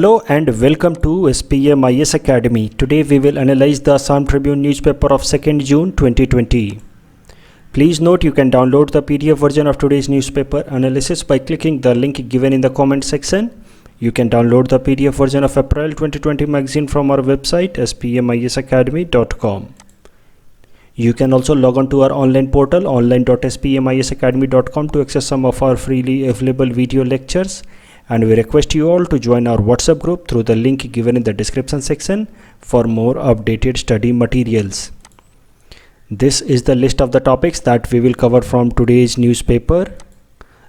Hello and welcome to SPMIS Academy. Today we will analyze the Assam Tribune newspaper of 2nd June 2020. Please note you can download the PDF version of today's newspaper analysis by clicking the link given in the comment section. You can download the PDF version of April 2020 magazine from our website spmisacademy.com. You can also log on to our online portal online.spmisacademy.com to access some of our freely available video lectures. And we request you all to join our WhatsApp group through the link given in the description section for more updated study materials. This is the list of the topics that we will cover from today's newspaper.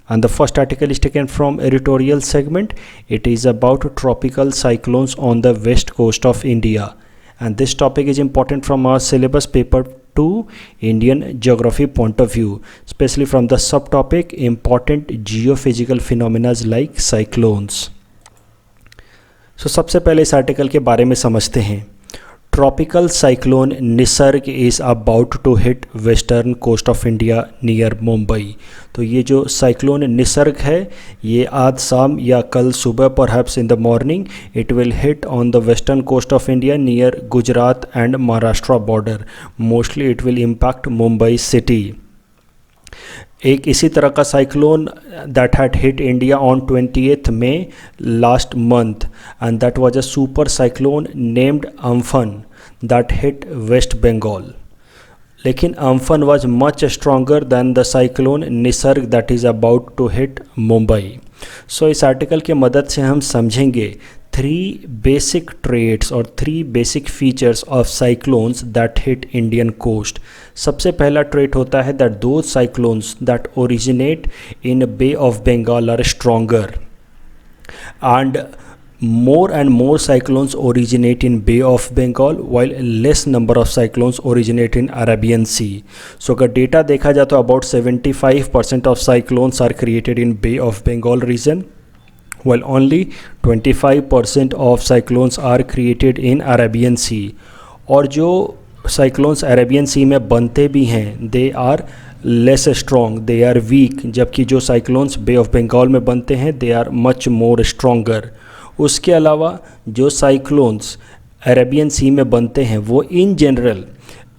And the first article is taken from editorial segment. It is about tropical cyclones on the west coast of India. And this topic is important from our syllabus paper 2 Indian geography point of view, especially from the subtopic important geophysical phenomena like cyclones. So सबसे पहले इस article के बारे में समझते हैं. Tropical cyclone Nisarga is about to hit western coast of India near Mumbai. तो ये जो साइक्लोन निसर्ग है ये आज शाम या कल सुबह perhaps in the morning it will hit on the western coast of India near Gujarat and Maharashtra border. Mostly it will impact Mumbai city. एक इसी तरह का cyclone that had hit India on 28th May last month and that was a super cyclone named Amphan that hit West Bengal. लेकिन Amphan was much stronger than the cyclone Nisarga that is about to hit Mumbai. सो इस article की मदद से हम समझेंगे 3 basic traits और 3 basic features of cyclones that hit Indian coast. सबसे पहला trait होता है that those cyclones that originate in Bay of Bengal are stronger and more cyclones originate in Bay of Bengal while less number of cyclones originate in Arabian Sea. So अगर data देखा जाए तो about 75% of cyclones are created in Bay of Bengal region while only 25% of cyclones are created in Arabian Sea. और जो cyclones Arabian Sea में बनते भी हैं they are less strong, they are weak, जबकि जो cyclones Bay of Bengal में बनते हैं they are much more stronger. उसके अलावा जो cyclones Arabian Sea में बनते हैं वो in general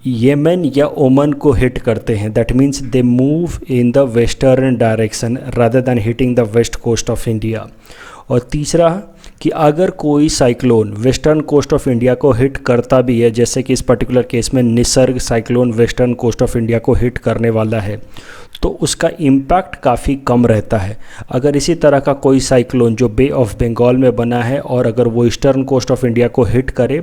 येमन या ओमन को हिट करते हैं. That means they move in the western direction rather than hitting the west coast of India. और तीसरा कि अगर कोई cyclone western coast of India को हिट करता भी है, जैसे कि इस पर्टिकुलर केस में Nisarga cyclone western coast of India को हिट करने वाला है, तो उसका इम्पैक्ट काफ़ी कम रहता है. अगर इसी तरह का कोई साइक्लोन जो बे ऑफ बंगाल में बना है और अगर वो ईस्टर्न कोस्ट ऑफ इंडिया को हिट करे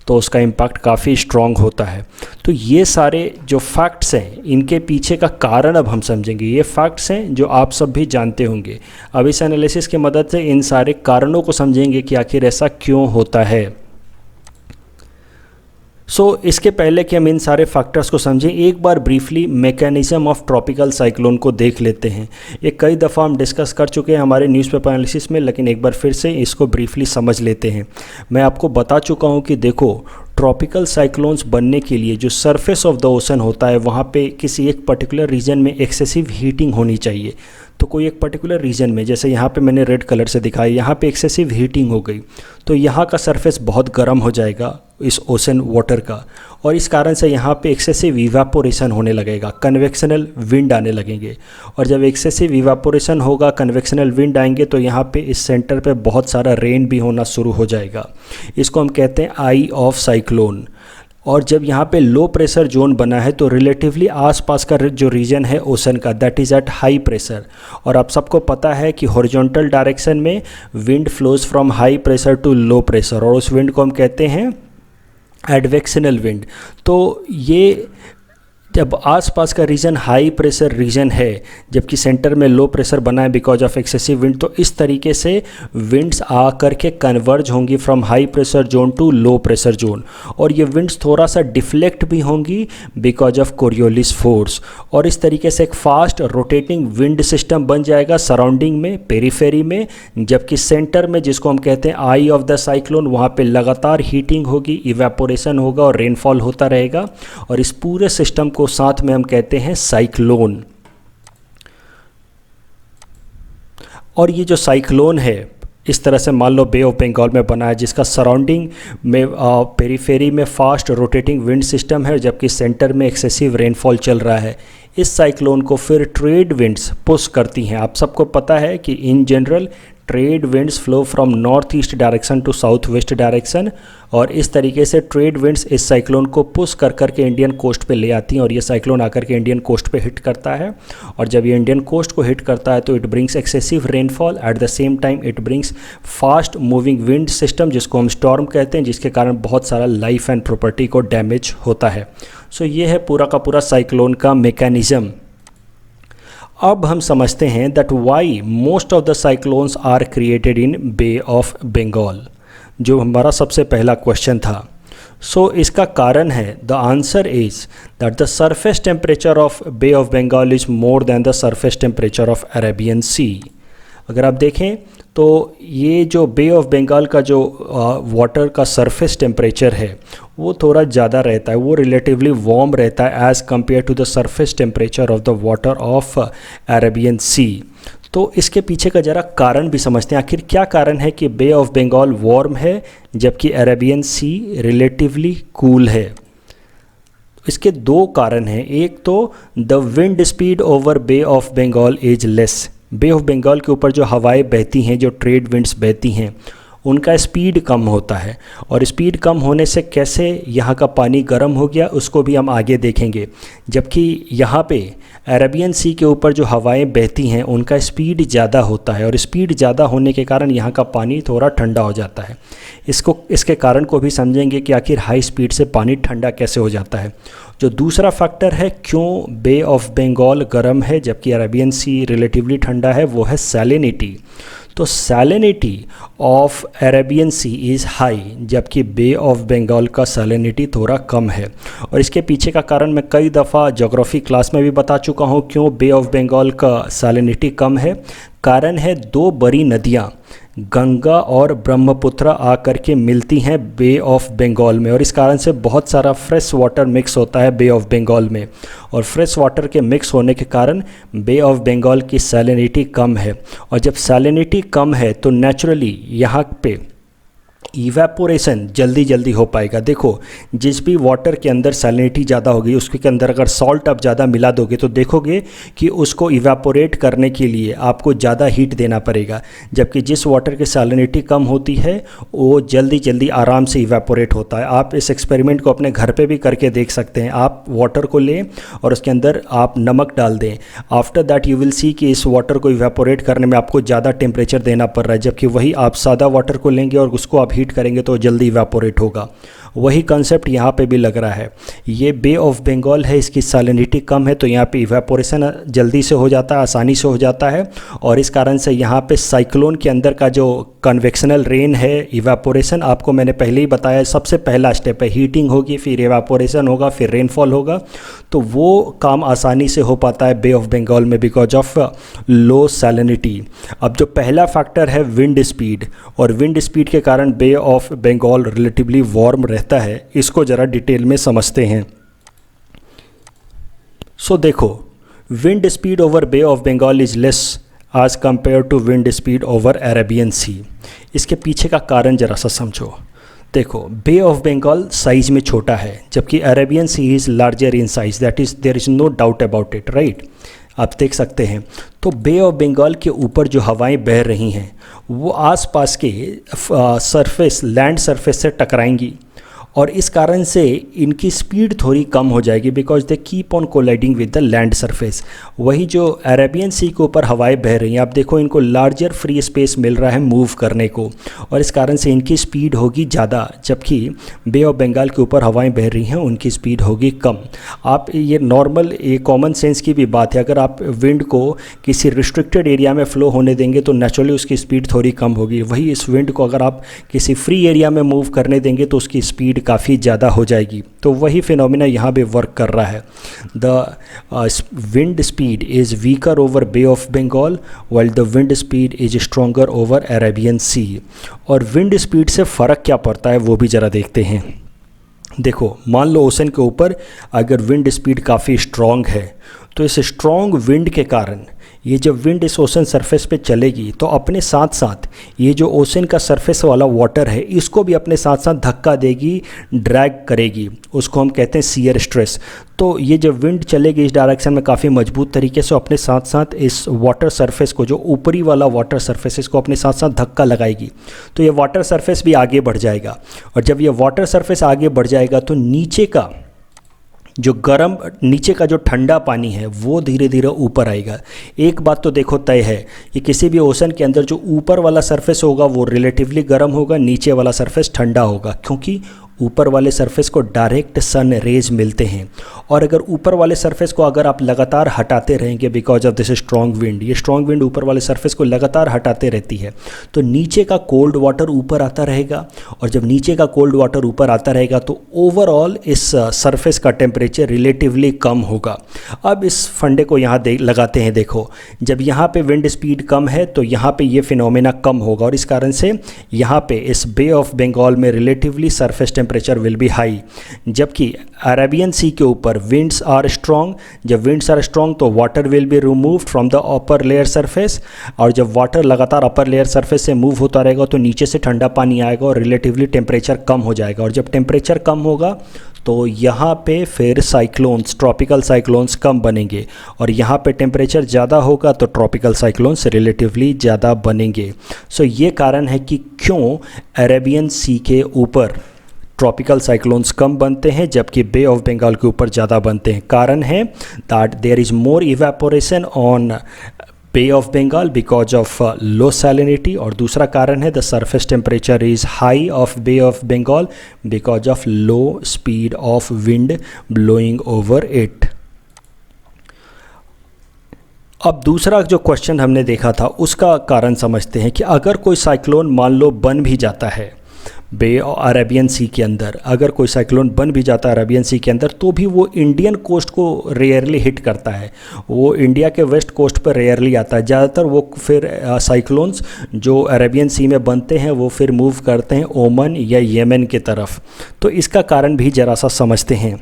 तो उसका इम्पैक्ट काफ़ी स्ट्रॉन्ग होता है. तो ये सारे जो फैक्ट्स हैं इनके पीछे का कारण अब हम समझेंगे. ये फैक्ट्स हैं जो आप सब भी जानते होंगे. अब इस एनालिसिस की मदद से इन सारे कारणों को समझेंगे कि आखिर ऐसा क्यों होता है. इसके पहले कि हम इन सारे फैक्टर्स को समझें एक बार briefly mechanism of tropical cyclone को देख लेते हैं. ये कई दफ़ा हम डिस्कस कर चुके हैं हमारे न्यूज़पेपर एनालिसिस में, लेकिन एक बार फिर से इसको ब्रीफली समझ लेते हैं. मैं आपको बता चुका हूँ कि देखो ट्रॉपिकल साइक्लोन्स बनने के लिए जो सरफेस ऑफ द ओशन होता है वहाँ पे किसी एक पर्टिकुलर रीजन में एक्सेसिव हीटिंग होनी चाहिए. तो कोई एक पर्टिकुलर रीजन में, जैसे यहाँ पे मैंने रेड कलर से दिखाया, यहाँ पे एक्सेसिव हीटिंग हो गई तो यहाँ का सरफेस बहुत गर्म हो जाएगा इस ओशन वाटर का, और इस कारण से यहाँ पे एक्सेसिव इवापोरेशन होने लगेगा, कन्वेक्शनल विंड आने लगेंगे. और जब एक्सेसिव इवापोरेशन होगा, कन्वेक्शनल विंड आएंगे तो यहाँ पे इस सेंटर पे बहुत सारा रेन भी होना शुरू हो जाएगा. इसको हम कहते हैं आई ऑफ साइक्लोन. और जब यहाँ पे लो प्रेशर जोन बना है तो रिलेटिवली आसपास का जो रीजन है ओशन का that is at high pressure. और आप सबको पता है कि हॉरिजॉन्टल डायरेक्शन में wind flows from high pressure to low pressure, और उस विंड को हम कहते हैं एडवेक्शनल विंड. तो ये जब आसपास का रीजन हाई प्रेशर रीजन है जबकि सेंटर में लो प्रेशर बना है बिकॉज ऑफ एक्सेसिव विंड, तो इस तरीके से विंड्स आ करके कन्वर्ज होंगी from high pressure zone to low pressure zone. और ये विंड्स थोड़ा सा डिफ्लेक्ट भी होंगी बिकॉज ऑफ कोरियोलिस फोर्स. और इस तरीके से एक फास्ट रोटेटिंग विंड सिस्टम बन जाएगा सराउंडिंग में, पेरीफेरी में, जबकि सेंटर में जिसको हम कहते हैं आई ऑफ द साइक्लोन वहाँ पे लगातार हीटिंग होगी, इवेपोरेशन होगा और रेनफॉल होता रहेगा. और इस पूरे सिस्टम को साथ में हम कहते हैं साइक्लोन. और ये जो साइक्लोन है इस तरह से मान लो बे ऑफ बंगाल में बना है, जिसका सराउंडिंग में पेरीफेरी में फास्ट रोटेटिंग विंड सिस्टम है, जबकि सेंटर में एक्सेसिव रेनफॉल चल रहा है। इस साइक्लोन को फिर ट्रेड विंड्स पुश करती हैं। आप सबको पता है कि in general trade winds flow from north east direction to south west direction, और इस तरीके से ट्रेड विंड्स इस साइक्लोन को पुश कर करके इंडियन कोस्ट पे ले आती हैं, और ये साइक्लोन आकर के इंडियन कोस्ट पे हिट करता है। और जब ये इंडियन कोस्ट को हिट करता है तो it brings excessive rainfall, at the same time it brings fast moving wind system, जिसको हम स्टॉर्म कहते हैं, जिसके कारण बहुत सारा लाइफ एंड प्रॉपर्टी को डैमेज होता है। सो ये है पूरा का पूरा साइक्लोन का मैकेनिज्म। अब हम समझते हैं that why most of the cyclones are created in bay of Bengal, जो हमारा सबसे पहला क्वेश्चन था। सो इसका कारण है, the answer is that the surface temperature of bay of Bengal is more than the surface temperature of Arabian Sea. अगर आप देखें तो ये जो बे ऑफ बंगाल का जो वाटर का सरफेस टेम्परेचर है वो थोड़ा ज़्यादा रहता है, वो रिलेटिवली वार्म रहता है as compare to the surface temperature of the water of Arabian Sea. तो इसके पीछे का ज़रा कारण भी समझते हैं, आखिर क्या कारण है कि बे ऑफ बंगाल वार्म है जबकि अरेबियन सी रिलेटिवली कूल है। इसके दो कारण हैं। एक तो the wind speed over bay of Bengal is less. Bay of Bengal के ऊपर जो हवाएं बहती हैं, जो ट्रेड विंड्स बहती हैं, उनका स्पीड कम होता है, और स्पीड कम होने से कैसे यहाँ का पानी गर्म हो गया उसको भी हम आगे देखेंगे। जबकि यहाँ पे अरेबियन सी के ऊपर जो हवाएं बहती हैं उनका स्पीड ज़्यादा होता है, और स्पीड ज़्यादा होने के कारण यहाँ का पानी थोड़ा ठंडा हो जाता है। इसके कारण को भी समझेंगे कि आखिर हाई स्पीड से पानी ठंडा कैसे हो जाता है। जो दूसरा फैक्टर है क्यों बे ऑफ बंगाल गर्म है जबकि अरेबियन सी रिलेटिवली ठंडा है, वो है सैलिनिटी। तो salinity of Arabian sea is high जबकि बे ऑफ बंगाल का सैलिनिटी थोड़ा कम है। और इसके पीछे का कारण मैं कई दफ़ा ज्योग्राफी क्लास में भी बता चुका हूँ क्यों बे ऑफ बंगाल का सैलिनिटी कम है। कारण है दो बड़ी नदियाँ गंगा और ब्रह्मपुत्र आकर के मिलती हैं बे ऑफ बंगाल में, और इस कारण से बहुत सारा फ्रेश वाटर मिक्स होता है बे ऑफ बंगाल में, और फ्रेश वाटर के मिक्स होने के कारण बे ऑफ बंगाल की सैलिनिटी कम है। और जब सैलिनिटी कम है तो नेचुरली यहाँ पे इवेपोरेशन जल्दी जल्दी हो पाएगा। देखो जिस भी वाटर के अंदर सैलिनिटी ज़्यादा होगी उसके अंदर अगर सॉल्ट आप ज़्यादा मिला दोगे तो देखोगे कि उसको इवेपोरेट करने के लिए आपको ज़्यादा हीट देना पड़ेगा, जबकि जिस वाटर की सैलिनिटी कम होती है वो जल्दी जल्दी आराम से इवेपोरेट होता है। आप इस एक्सपेरिमेंट को अपने घर पे भी करके देख सकते हैं। आप वाटर को लें और उसके अंदर आप नमक डाल दें, after that you will see कि इस वाटर को इवेपोरेट करने में आपको ज़्यादा टेम्परेचर देना पड़ रहा है, जबकि वही आप सादा वाटर को लेंगे और उसको आप हीट करेंगे तो जल्दी इवेपोरेट होगा। वही कंसेप्ट यहाँ पे भी लग रहा है। ये बे ऑफ बंगाल है, इसकी सैलिनिटी कम है तो यहाँ पे इवेपोरेशन जल्दी से हो जाता है, आसानी से हो जाता है, और इस कारण से यहाँ पे साइक्लोन के अंदर का जो कन्वेक्शनल रेन है, इवेपोरेशन, आपको मैंने पहले ही बताया सबसे पहला स्टेप है, हीटिंग होगी फिर इवेपोरेशन होगा फिर रेनफॉल होगा, तो वो काम आसानी से हो पाता है बे ऑफ बंगाल में बिकॉज ऑफ लो सैलिनिटी। अब जो पहला फैक्टर है विंड स्पीड, और विंड स्पीड के कारण बे ऑफ बंगाल रिलेटिवली वार्म रहता है, इसको ज़रा डिटेल में समझते हैं। सो देखो wind speed over bay of Bengal is less as compare to wind speed over Arabian Sea. इसके पीछे का कारण ज़रा सा समझो। देखो बे ऑफ बंगाल साइज में छोटा है जबकि Arabian sea is larger in size, that is there is no doubt about it, right. आप देख सकते हैं तो बे ऑफ बंगाल के ऊपर जो हवाएं बह रही हैं वो आसपास के सरफेस, लैंड सरफेस से टकराएंगी, और इस कारण से इनकी स्पीड थोड़ी कम हो जाएगी because they keep on colliding with the land surface. वही जो अरेबियन सी के ऊपर हवाएं बह रही हैं, आप देखो इनको लार्जर फ्री स्पेस मिल रहा है मूव करने को, और इस कारण से इनकी स्पीड होगी ज़्यादा, जबकि बे ऑफ बंगाल के ऊपर हवाएं बह रही हैं उनकी स्पीड होगी कम। आप ये नॉर्मल, ये कॉमन सेंस की भी बात है, अगर आप विंड को किसी रिस्ट्रिक्टेड एरिया में फ़्लो होने देंगे तो नेचुरली उसकी स्पीड थोड़ी कम होगी। वही इस विंड को अगर आप किसी फ्री एरिया में मूव करने देंगे तो उसकी स्पीड काफ़ी ज़्यादा हो जाएगी। तो वही फिनोमिना यहाँ पे वर्क कर रहा है। The wind speed is weaker over bay of Bengal while the wind speed is stronger over Arabian Sea. और विंड स्पीड से फ़र्क क्या पड़ता है वो भी ज़रा देखते हैं। देखो मान लो ओशन के ऊपर अगर विंड स्पीड काफ़ी स्ट्रॉन्ग है तो इस स्ट्रॉन्ग विंड के कारण ये जब विंड इस ओशन सरफेस पे चलेगी तो अपने साथ साथ ये जो ओशन का सरफेस वाला वाटर है इसको भी अपने साथ साथ धक्का देगी, ड्रैग करेगी, उसको हम कहते हैं शियर स्ट्रेस। तो ये जब विंड चलेगी इस डायरेक्शन में काफ़ी मजबूत तरीके से, अपने साथ साथ इस वाटर सरफेस को, जो ऊपरी वाला वाटर सरफेस, इसको अपने साथ साथ धक्का लगाएगी। तो ये वाटर सरफेस भी आगे बढ़ जाएगा, और जब ये वाटर सरफेस आगे बढ़ जाएगा तो नीचे का जो ठंडा पानी है वो धीरे धीरे ऊपर आएगा। एक बात तो देखो तय है कि किसी भी ओशन के अंदर जो ऊपर वाला सरफेस होगा वो रिलेटिवली गर्म होगा, नीचे वाला सरफेस ठंडा होगा, क्योंकि ऊपर वाले सरफेस को डायरेक्ट सन रेज मिलते हैं। और अगर ऊपर वाले सरफेस को अगर आप लगातार हटाते रहेंगे because of this strong wind, ये स्ट्रॉन्ग विंड ऊपर वाले सरफेस को लगातार हटाते रहती है, तो नीचे का कोल्ड वाटर ऊपर आता रहेगा, और जब नीचे का कोल्ड वाटर ऊपर आता रहेगा तो ओवरऑल इस सरफेस का टेम्परेचर रिलेटिवली कम होगा। अब इस फंडे को यहाँ लगाते हैं। देखो, जब यहाँ पे विंड स्पीड कम है तो यहाँ पे ये फिनोमेना कम होगा, और इस कारण से यहाँ पे इस बे ऑफ बंगाल में relatively surface temperature will be high. जबकि अरेबियन सी के ऊपर विंड्स आर स्ट्रॉन्ग, जब विंड्स आर स्ट्रॉन्ग तो water will be removed from the upper layer surface, और जब वाटर लगातार अपर लेयर सरफेस से मूव होता रहेगा तो नीचे से ठंडा पानी आएगा और रिलेटिवली टेम्परेचर कम हो जाएगा। और जब टेम्परेचर कम होगा तो यहाँ पे फिर साइक्लोन्स, ट्रॉपिकल साइक्लोन्स कम बनेंगे, और यहाँ पे टेम्परेचर ज़्यादा होगा तो ट्रॉपिकल साइक्लोन्स रिलेटिवली ज़्यादा बनेंगे। सो ये कारण है कि क्यों अरेबियन सी के ऊपर ट्रॉपिकल साइक्लोन्स कम बनते हैं जबकि बे ऑफ बंगाल के ऊपर ज़्यादा बनते हैं। कारण है that there is more evaporation on bay of Bengal because of low salinity, और दूसरा कारण है the surface temperature is high of bay of Bengal because of low speed of wind blowing over it. अब दूसरा जो क्वेश्चन हमने देखा था उसका कारण समझते हैं कि अगर कोई साइक्लोन मान लो बन भी जाता है बे और अरेबियन सी के अंदर, अगर कोई साइक्लोन बन भी जाता है अरेबियन सी के अंदर, तो भी वो इंडियन कोस्ट को रेयरली हिट करता है, वो इंडिया के वेस्ट कोस्ट पर रेयरली आता है। ज़्यादातर वो फिर साइक्लोन्स जो अरेबियन सी में बनते हैं वो फिर मूव करते हैं ओमन या येमेन की तरफ। तो इसका कारण भी ज़रा सा समझते हैं।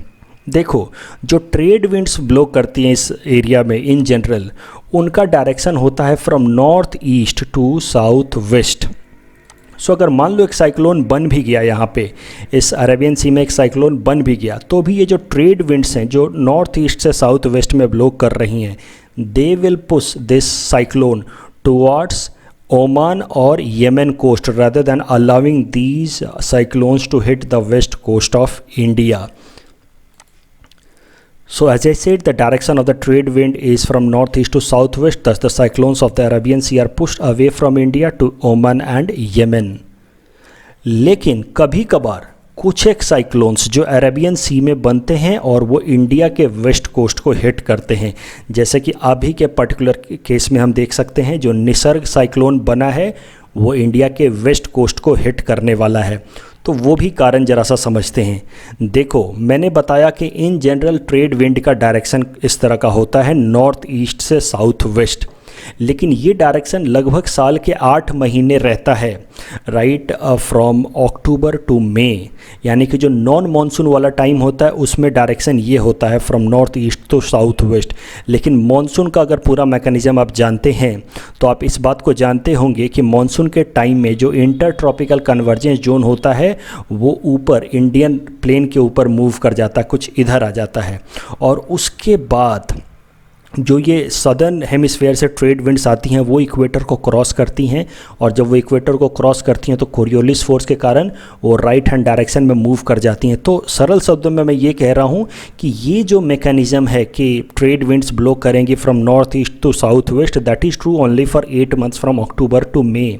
देखो, जो ट्रेड विंड्स ब्लो करती हैं इस एरिया में इन जनरल, उनका डायरेक्शन होता है from north east to south west. So अगर मान लो एक साइक्लोन बन भी गया, यहाँ पे इस अरेबियन सी में एक साइक्लोन बन भी गया, तो भी ये जो ट्रेड विंड्स हैं जो नॉर्थ ईस्ट से साउथ वेस्ट में ब्लो कर रही हैं, they will push this cyclone towards Oman और Yemen coast rather than allowing these cyclones to hit the west coast of India. So as I said, the direction of the trade wind is from northeast to southwest, thus the cyclones of the Arabian Sea are pushed away from India to Oman and Yemen. लेकिन कभी कभार कुछ एक cyclones जो Arabian सी में बनते हैं और वो इंडिया के वेस्ट कोस्ट को हिट करते हैं, जैसे कि अभी के पर्टिकुलर केस में हम देख सकते हैं जो निसर्ग साइक्लोन बना है वो इंडिया के वेस्ट कोस्ट को हिट करने वाला है। तो वो भी कारण जरा सा समझते हैं। देखो, मैंने बताया कि इन जनरल ट्रेड विंड का डायरेक्शन इस तरह का होता है नॉर्थ ईस्ट से साउथ वेस्ट, लेकिन ये डायरेक्शन लगभग साल के 8 महीने रहता है, राइट, फ्रॉम अक्टूबर टू मई, यानी कि जो नॉन मानसून वाला टाइम होता है उसमें डायरेक्शन ये होता है from north east to south west. लेकिन मानसून का अगर पूरा मैकेनिज्म आप जानते हैं तो आप इस बात को जानते होंगे कि मानसून के टाइम में जो इंटर ट्रॉपिकल कन्वर्जेंस जोन होता है वो ऊपर इंडियन प्लेन के ऊपर मूव कर जाता है, कुछ इधर आ जाता है, और उसके बाद जो ये सदर्न हेमिस्फेयर से ट्रेड विंड्स आती हैं वो इक्वेटर को क्रॉस करती हैं, और जब वो इक्वेटर को क्रॉस करती हैं तो कोरियोलिस फोर्स के कारण वो राइट हैंड डायरेक्शन में मूव कर जाती हैं। तो सरल शब्दों में मैं ये कह रहा हूँ कि ये जो मैकेनिज़्म है कि ट्रेड विंड्स ब्लो करेंगी from north east to south west, that is true only for 8 months from October to May.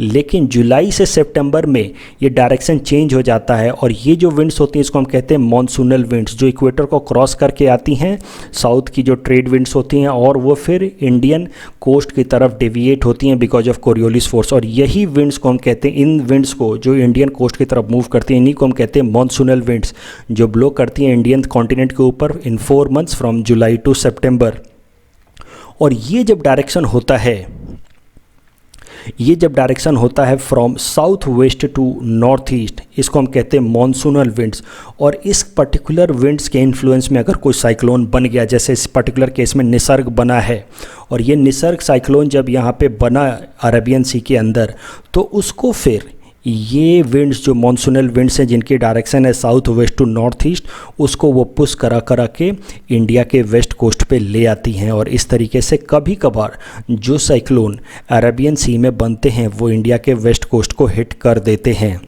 लेकिन जुलाई से सितंबर में ये डायरेक्शन चेंज हो जाता है, और ये जो विंड्स होती हैं इसको हम कहते हैं मॉनसूनल विंड्स, जो इक्वेटर को क्रॉस करके आती हैं साउथ की जो ट्रेड विंड्स होती हैं, और वो फिर इंडियन कोस्ट की तरफ डेविएट होती हैं बिकॉज ऑफ कोरियोलिस फोर्स। और यही विंड्स को हम कहते हैं, इन विंड्स को जो इंडियन कोस्ट की तरफ मूव करती हैं, इन्हीं को हम कहते हैं मॉनसूनल विंड्स, जो ब्लो करती हैं इंडियन कॉन्टिनेंट के ऊपर इन 4 मंथ्स फ्रॉम जुलाई टू सितंबर। और ये जब डायरेक्शन होता है, ये जब डायरेक्शन होता है from south west to north east, इसको हम कहते हैं मॉनसूनल विंड्स। और इस पर्टिकुलर विंड्स के इन्फ्लुएंस में अगर कोई साइक्लोन बन गया, जैसे इस पर्टिकुलर केस में निसर्ग बना है, और ये निसर्ग साइक्लोन जब यहाँ पे बना अरेबियन सी के अंदर, तो उसको फिर ये विंड्स जो मॉनसूनल विंड्स हैं जिनकी डायरेक्शन है south west to north east, उसको वो पुश करा करा के इंडिया के वेस्ट कोस्ट पे ले आती हैं। और इस तरीके से कभी कभार जो साइक्लोन अरेबियन सी में बनते हैं वो इंडिया के वेस्ट कोस्ट को हिट कर देते हैं।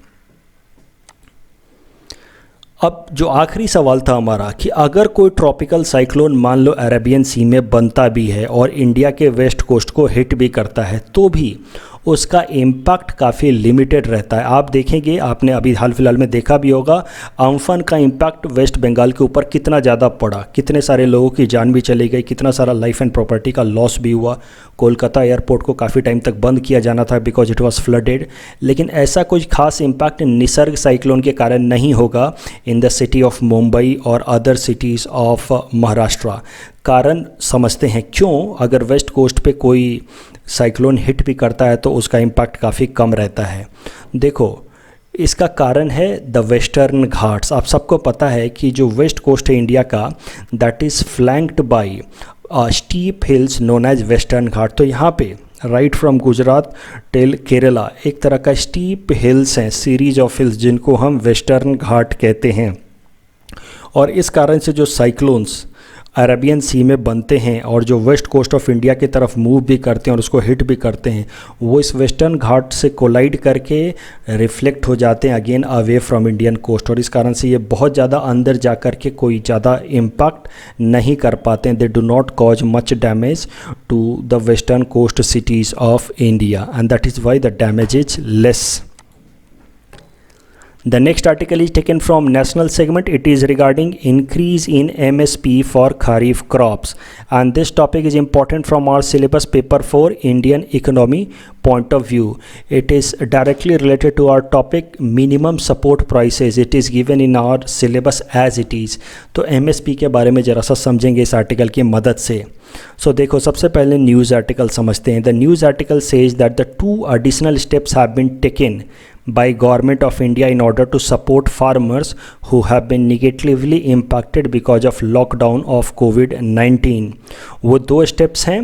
अब जो आखिरी सवाल था हमारा कि अगर कोई ट्रॉपिकल साइक्लोन मान लो अरेबियन सी में बनता भी है और इंडिया के वेस्ट कोस्ट को हिट भी करता है, तो भी उसका इम्पैक्ट काफ़ी लिमिटेड रहता है। आप देखेंगे, आपने अभी हाल फिलहाल में देखा भी होगा, अम्फन का इम्पैक्ट वेस्ट बंगाल के ऊपर कितना ज़्यादा पड़ा, कितने सारे लोगों की जान भी चली गई, कितना सारा लाइफ एंड प्रॉपर्टी का लॉस भी हुआ। कोलकाता एयरपोर्ट को काफ़ी टाइम तक बंद किया जाना था बिकॉज इट वाज फ्लडेड। लेकिन ऐसा कुछ खास इम्पैक्ट निसर्ग साइक्लोन के कारण नहीं होगा in the city of Mumbai और अदर सिटीज़ ऑफ महाराष्ट्र। कारण समझते हैं क्यों, अगर वेस्ट कोस्ट पे कोई साइक्लोन हिट भी करता है तो उसका इम्पैक्ट काफ़ी कम रहता है। देखो, इसका कारण है द वेस्टर्न घाट्स। आप सबको पता है कि जो वेस्ट कोस्ट है इंडिया का, that is flanked by steep hills known as Western Ghat. तो यहाँ पे right from Gujarat till Kerala एक तरह का स्टीप हिल्स हैं, सीरीज ऑफ हिल्स, जिनको हम वेस्टर्न घाट कहते हैं। और इस कारण से जो साइक्लोन्स अरेबियन सी में बनते हैं और जो वेस्ट कोस्ट ऑफ इंडिया की तरफ मूव भी करते हैं और उसको हिट भी करते हैं, वो इस वेस्टर्न घाट से कोलाइड करके रिफ्लेक्ट हो जाते हैं again away from Indian coast. और इस कारण से ये बहुत ज़्यादा अंदर जा कर के कोई ज़्यादा इम्पैक्ट नहीं कर पाते हैं। They do not cause much damage to the western coast cities of India and that is why the damage is less. The next article is taken from national segment. It is regarding increase in MSP for Kharif crops, and this topic is important from our syllabus paper for Indian economy point of view. It is directly related to our topic minimum support prices. It is given in our syllabus as it is. तो MSP के बारे में ज़रा सा समझेंगे इस article की मदद से। So देखो, सबसे पहले न्यूज़ आर्टिकल समझते हैं। The news article says that the 2 additional steps have been taken by Government of India in order to support farmers who have been negatively impacted because of lockdown of COVID-19. वो 2 steps हैं।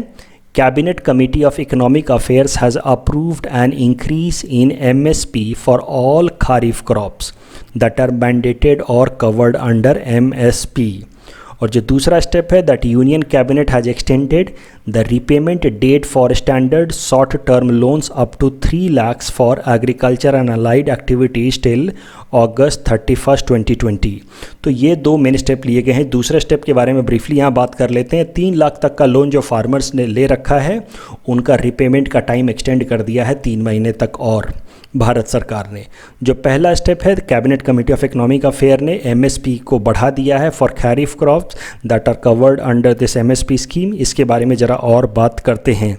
Cabinet Committee of Economic Affairs has approved an increase in MSP for all Kharif crops that are mandated or covered under MSP. और जो दूसरा step है, that union cabinet has extended the repayment date for standard short term loans up to 3 lakhs for agriculture and allied activities till August 31, 2020। तो ये 2 main step लिए गए हैं। दूसरे स्टेप के बारे में ब्रीफली यहाँ बात कर लेते हैं। 3 लाख तक का लोन जो फार्मर्स ने ले रखा है, उनका रिपेमेंट का टाइम एक्सटेंड कर दिया है 3 महीने तक और भारत सरकार ने। जो पहला स्टेप है, cabinet committee of economic affair ने MSP को बढ़ा दिया है for kharif crops that are covered under this MSP scheme. इसके बारे में ज़रा और बात करते हैं।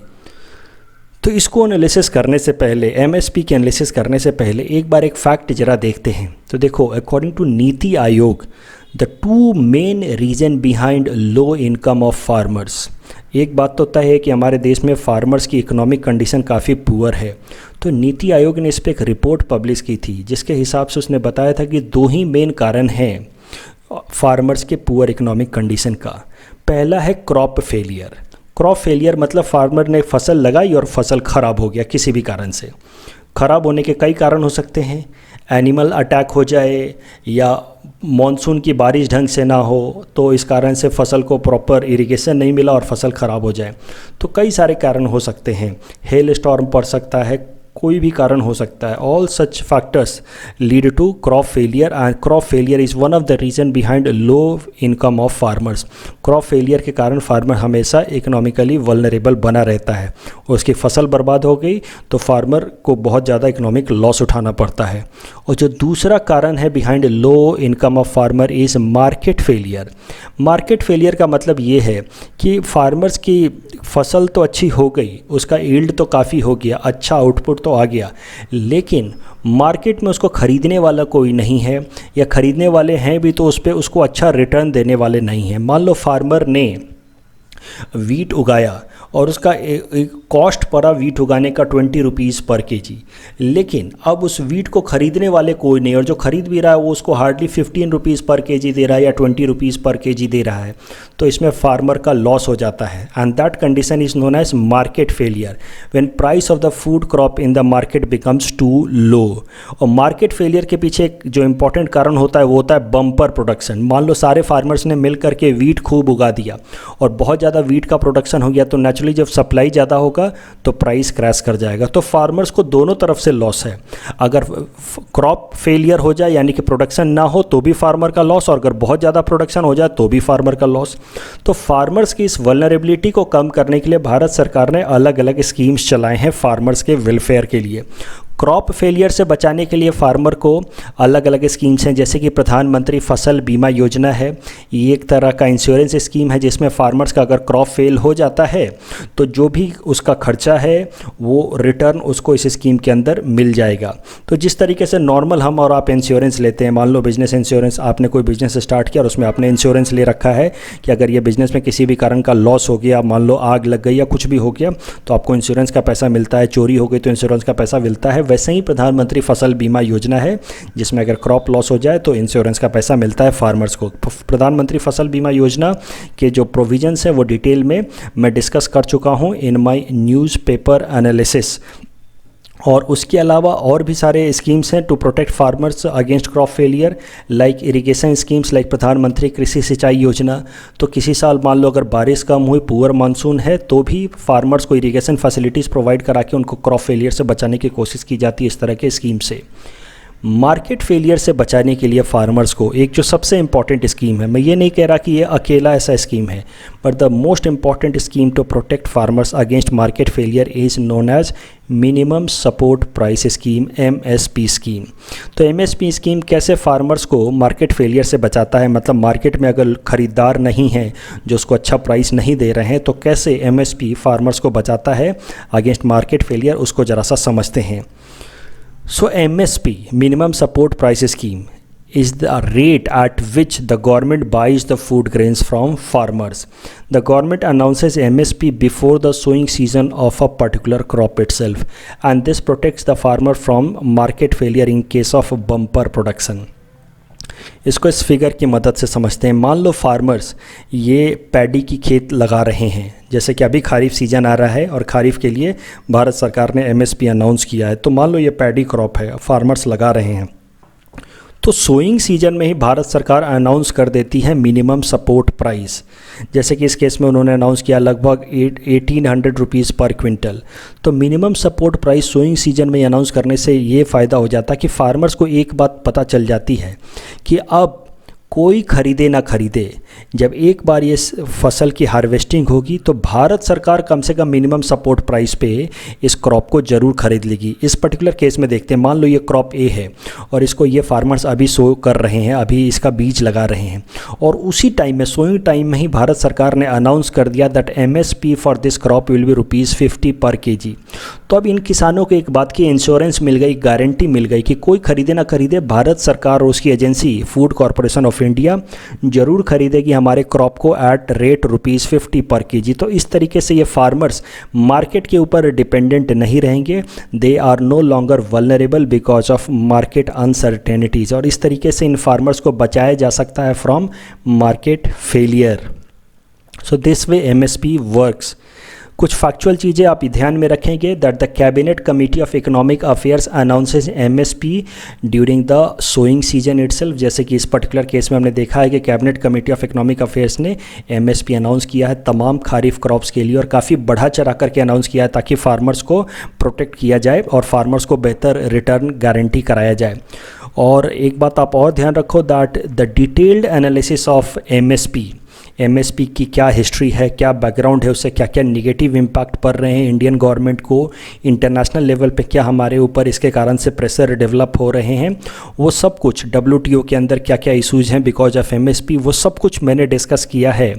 तो इसको एनालिसिस करने से पहले, MSP के एनालिसिस करने से पहले एक बार एक फैक्ट ज़रा देखते हैं। तो देखो, according to NITI Aayog, the 2 main reason behind low income of farmers. एक बात तो तय है कि हमारे देश में फार्मर्स की इकोनॉमिक कंडीशन काफ़ी पुअर है। तो नीति आयोग ने इस पर एक रिपोर्ट पब्लिश की थी, जिसके हिसाब से उसने बताया था कि 2 ही मेन कारण हैं फार्मर्स के पुअर इकोनॉमिक कंडीशन का। पहला है क्रॉप फेलियर। क्रॉप फेलियर मतलब फार्मर ने फसल लगाई और फसल ख़राब हो गया, किसी भी कारण से। ख़राब होने के कई कारण हो सकते हैं, एनिमल अटैक हो जाए या मॉनसून की बारिश ढंग से ना हो, तो इस कारण से फसल को प्रॉपर इरिगेशन नहीं मिला और फसल ख़राब हो जाए। तो कई सारे कारण हो सकते हैं, हेल स्टॉर्म पड़ सकता है, कोई भी कारण हो सकता है। All such factors lead to crop failure and crop failure is one of the reason behind low income of farmers. Crop failure के कारण फार्मर हमेशा इकोनॉमिकली वल्नरेबल बना रहता है। उसकी फसल बर्बाद हो गई तो फार्मर को बहुत ज़्यादा इकोनॉमिक लॉस उठाना पड़ता है। और जो दूसरा कारण है behind low income of farmer is market failure. Market failure का मतलब ये है कि फार्मर्स की फसल तो अच्छी हो गई, उसका यील्ड तो काफ़ी हो गया, अच्छा आउटपुट तो आ गया, लेकिन मार्केट में उसको ख़रीदने वाला कोई नहीं है, या ख़रीदने वाले हैं भी तो उस पर उसको अच्छा रिटर्न देने वाले नहीं हैं। मान लो फार्मर ने वीट उगाया और उसका कॉस्ट पड़ा वीट उगाने का 20 रुपीज़ पर केजी। लेकिन अब उस वीट को खरीदने वाले कोई नहीं, और जो खरीद भी रहा है वो उसको हार्डली 15 रुपीज़ पर केजी दे रहा है या 20 रुपीज़ पर केजी दे रहा है। तो इसमें फार्मर का लॉस हो जाता है, and that condition is known as market failure, when price of the food crop in the market becomes too low. और मार्केट फेलियर के पीछे जो इंपॉर्टेंट कारण होता है वो होता है बम्पर प्रोडक्शन। मान लो सारे फार्मर्स ने मिल करके वीट खूब उगा दिया और बहुत ज़्यादा वीट का प्रोडक्शन हो गया, तो नेचुरली जब सप्लाई ज़्यादा होगा तो प्राइस क्रैश कर जाएगा। तो फार्मर्स को दोनों तरफ से लॉस है। अगर क्रॉप फेलियर हो जाए यानी कि प्रोडक्शन ना हो तो भी फार्मर का लॉस, और अगर बहुत ज़्यादा प्रोडक्शन हो जाए तो भी फार्मर का लॉस। तो फार्मर्स की इस वल्नरेबिलिटी को कम करने के लिए भारत सरकार ने अलग अलग स्कीम्स चलाए हैं फार्मर्स के वेलफेयर के लिए। क्रॉप फेलियर से बचाने के लिए फार्मर को अलग अलग स्कीम्स हैं, जैसे कि प्रधानमंत्री फसल बीमा योजना है। ये एक तरह का इंश्योरेंस स्कीम है जिसमें फार्मर्स का अगर क्रॉप फेल हो जाता है तो जो भी उसका खर्चा है वो रिटर्न उसको इस स्कीम के अंदर मिल जाएगा। तो जिस तरीके से नॉर्मल हम और आप इंश्योरेंस लेते हैं, मान लो बिजनेस इंश्योरेंस, आपने कोई बिजनेस स्टार्ट किया और उसमें आपने इंश्योरेंस ले रखा है कि अगर ये बिजनेस में किसी भी कारण का लॉस हो गया, मान लो आग लग गई या कुछ भी हो गया, तो आपको इंश्योरेंस का पैसा मिलता है, चोरी हो गई तो इंश्योरेंस का पैसा मिलता है। वैसे ही प्रधानमंत्री फसल बीमा योजना है जिसमें अगर क्रॉप लॉस हो जाए तो इंश्योरेंस का पैसा मिलता है फार्मर्स को। प्रधानमंत्री फसल बीमा योजना के जो प्रोविजंस हैं वो डिटेल में मैं डिस्कस कर चुका हूं इन माय न्यूज़पेपर एनालिसिस। और उसके अलावा और भी सारे स्कीम्स हैं to protect farmers against crop failure, like irrigation schemes, like Pradhan Mantri Krishi सिंचाई योजना। तो किसी साल मान लो अगर बारिश कम हुई, पुअर मानसून है, तो भी फार्मर्स को इरिगेशन फैसिलिटीज़ प्रोवाइड करा के उनको क्रॉप फेलियर से बचाने की कोशिश की जाती है इस तरह के स्कीम से। मार्केट फेलियर से बचाने के लिए फार्मर्स को एक जो सबसे इम्पॉर्टेंट स्कीम है, मैं ये नहीं कह रहा कि ये अकेला ऐसा स्कीम है, but the most important scheme to protect farmers against market failure is known as minimum support price scheme, MSP scheme. तो MSP स्कीम कैसे फार्मर्स को मार्केट फेलियर से बचाता है, मतलब मार्केट में अगर ख़रीदार नहीं है जो उसको अच्छा प्राइस नहीं दे रहे हैं, तो कैसे MSP फार्मर्स को बचाता है अगेंस्ट मार्केट फेलियर, उसको ज़रा सा समझते हैं। So MSP, minimum support price scheme, is the rate at which the government buys the food grains from farmers. The government announces MSP before the sowing season of a particular crop itself, and this protects the farmer from market failure in case of bumper production. इसको इस figure की मदद से समझते हैं। मान लो farmers ये paddy की खेत लगा रहे हैं, जैसे कि अभी खारिफ सीजन आ रहा है और खारिफ के लिए भारत सरकार ने MSP अनाउंस किया है। तो मान लो ये पैडी क्रॉप है, फार्मर्स लगा रहे हैं, तो सोइंग सीजन में ही भारत सरकार अनाउंस कर देती है मिनिमम सपोर्ट प्राइस। जैसे कि इस केस में उन्होंने अनाउंस किया लगभग 1800 रुपीज़ पर क्विंटल। तो minimum support price sowing season में अनाउंस करने से ये फ़ायदा हो जाता है कि फार्मर्स को एक बात पता चल जाती है कि अब कोई खरीदे ना खरीदे, जब एक बार ये फसल की हार्वेस्टिंग होगी तो भारत सरकार कम से कम मिनिमम सपोर्ट प्राइस पे इस क्रॉप को ज़रूर खरीद लेगी। इस पर्टिकुलर केस में देखते हैं, मान लो ये क्रॉप A है और इसको ये फार्मर्स अभी सो कर रहे हैं, अभी इसका बीज लगा रहे हैं, और उसी टाइम में सोइंग टाइम में ही भारत सरकार ने अनाउंस कर दिया that MSP for this crop will be ₹50 पर kg। तो अब इन किसानों को एक बात की इंश्योरेंस मिल गई, गारंटी मिल गई कि कोई खरीदे ना खरीदे, भारत सरकार और उसकी agency food corporation of India जरूर खरीदेगी हमारे क्रॉप को एट रेट ₹50 पर kg। तो इस तरीके से ये फार्मर्स मार्केट के ऊपर डिपेंडेंट नहीं रहेंगे, they are no longer vulnerable because of market uncertainties, और इस तरीके से इन फार्मर्स को बचाया जा सकता है from market failure. So this way MSP works. कुछ फैक्चुअल चीज़ें आप ध्यान में रखेंगे that the cabinet committee of economic affairs announces MSP during the sowing season itself. जैसे कि इस पर्टिकुलर केस में हमने देखा है कि cabinet committee of economic affairs ने MSP अनाउंस किया है तमाम खारिफ क्रॉप्स के लिए, और काफ़ी बढ़ा चढ़ा करके अनाउंस किया है ताकि फार्मर्स को प्रोटेक्ट किया जाए और फार्मर्स को बेहतर रिटर्न गारंटी कराया जाए। और एक बात आप और ध्यान रखो that the detailed analysis of MSP की क्या हिस्ट्री है, क्या बैकग्राउंड है, उससे क्या क्या निगेटिव इम्पैक्ट पड़ रहे हैं इंडियन गवर्नमेंट को, इंटरनेशनल लेवल पे क्या हमारे ऊपर इसके कारण से प्रेशर डेवलप हो रहे हैं, वो सब कुछ WTO के अंदर क्या क्या इशूज़ हैं बिकॉज ऑफ MSP, वो सब कुछ मैंने डिस्कस किया है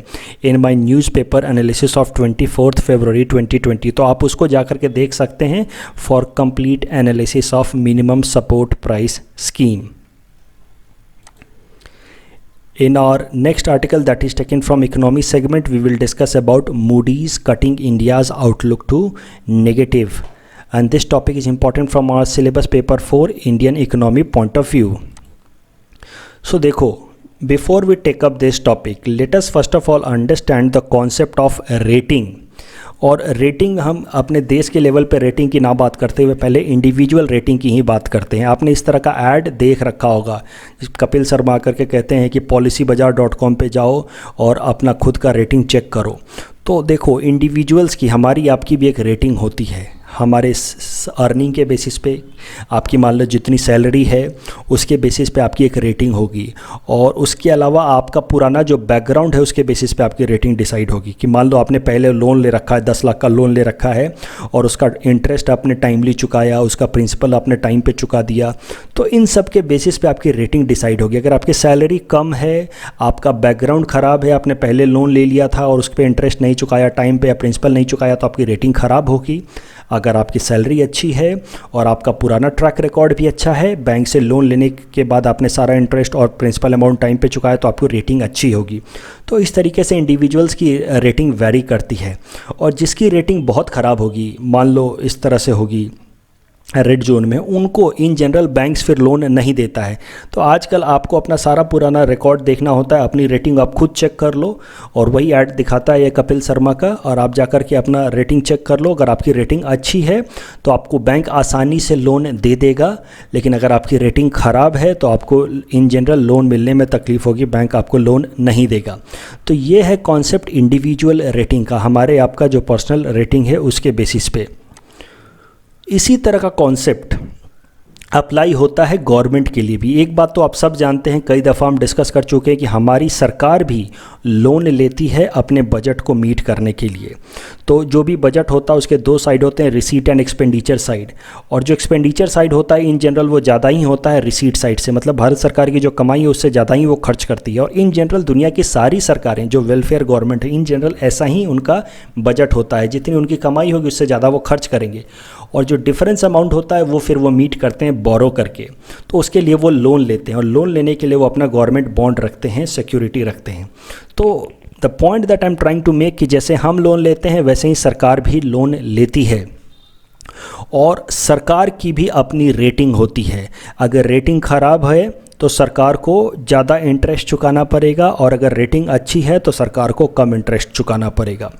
इन माई न्यूज़पेपर एनालिसिस ऑफ 24 फरवरी 2020। तो आप उसको जा कर के देख सकते हैं for complete analysis of minimum support price scheme. In our next article that is taken from economy segment, we will discuss about Moody's cutting India's outlook to negative, and this topic is important from our syllabus paper 4 Indian economy point of view. So देखो, before we take up this topic, let us first of all understand the concept of rating. और rating हम अपने देश के level पे rating की ना बात करते हुए पहले इंडिविजुअल रेटिंग की ही बात करते हैं. आपने इस तरह का ऐड देख रखा होगा, कपिल शर्मा करके कहते हैं कि policybazaar.com पे जाओ और अपना खुद का रेटिंग चेक करो. तो देखो, इंडिविजुअल्स की, हमारी आपकी भी एक रेटिंग होती है. हमारे अर्निंग के बेसिस पे, आपकी मान लो जितनी सैलरी है उसके बेसिस पे आपकी एक रेटिंग होगी, और उसके अलावा आपका पुराना जो बैकग्राउंड है उसके बेसिस पे आपकी रेटिंग डिसाइड होगी. कि मान लो आपने पहले लोन ले रखा है, 10 लाख का लोन ले रखा है और उसका इंटरेस्ट आपने टाइमली चुकाया, उसका प्रिंसिपल आपने टाइम पे चुका दिया, तो इन सब के बेसिस पे आपकी रेटिंग डिसाइड होगी. अगर आपकी सैलरी कम है, आपका बैकग्राउंड ख़राब है, आपने पहले लोन ले लिया था और उस पर इंटरेस्ट नहीं चुकाया टाइम पे या प्रिंसिपल नहीं चुकाया, तो आपकी रेटिंग ख़राब होगी. अगर आपकी सैलरी अच्छी है और आपका पुराना ट्रैक रिकॉर्ड भी अच्छा है, बैंक से लोन लेने के बाद आपने सारा इंटरेस्ट और प्रिंसिपल अमाउंट टाइम पे चुकाया, तो आपकी रेटिंग अच्छी होगी. तो इस तरीके से इंडिविजुअल्स की रेटिंग वैरी करती है. और जिसकी रेटिंग बहुत ख़राब होगी, मान लो इस तरह से होगी रेड जोन में, उनको इन जनरल बैंक्स फिर लोन नहीं देता है. तो आजकल आपको अपना सारा पुराना रिकॉर्ड देखना होता है, अपनी रेटिंग आप खुद चेक कर लो, और वही ऐड दिखाता है ये कपिल शर्मा का, और आप जाकर के अपना रेटिंग चेक कर लो. अगर आपकी रेटिंग अच्छी है तो आपको बैंक आसानी से लोन दे देगा, लेकिन अगर आपकी रेटिंग ख़राब है तो आपको इन जनरल लोन मिलने में तकलीफ़ होगी, बैंक आपको लोन नहीं देगा. तो ये है कॉन्सेप्ट इंडिविजुअल रेटिंग का, हमारे आपका जो पर्सनल रेटिंग है उसके बेसिस पे. इसी तरह का कॉन्सेप्ट अप्लाई होता है गवर्नमेंट के लिए भी. एक बात तो आप सब जानते हैं, कई दफ़ा हम डिस्कस कर चुके हैं कि हमारी सरकार भी लोन लेती है अपने बजट को मीट करने के लिए. तो जो भी बजट होता है उसके दो साइड होते हैं, रिसीट एंड एक्सपेंडिचर साइड. और जो एक्सपेंडिचर साइड होता है इन जनरल वो ज़्यादा ही होता है रिसीट साइड से, मतलब भारत सरकार की जो कमाई है उससे ज़्यादा ही वो खर्च करती है. और इन जनरल दुनिया की सारी सरकारें जो वेलफेयर गवर्नमेंट है, इन जनरल ऐसा ही उनका बजट होता है, जितनी उनकी कमाई होगी उससे ज़्यादा वो खर्च करेंगे, और जो डिफरेंस अमाउंट होता है वो फिर वो मीट करते हैं बोरो करके. तो उसके लिए वो लोन लेते हैं, और लोन लेने के लिए वो अपना गवर्नमेंट बॉन्ड रखते हैं, सिक्योरिटी रखते हैं. तो the point that I am trying to make कि जैसे हम लोन लेते हैं वैसे ही सरकार भी लोन लेती है, और सरकार की भी अपनी रेटिंग होती है. अगर रेटिंग ख़राब है तो सरकार को ज़्यादा इंटरेस्ट चुकाना पड़ेगा, और अगर रेटिंग अच्छी है तो सरकार को कम इंटरेस्ट चुकाना पड़ेगा.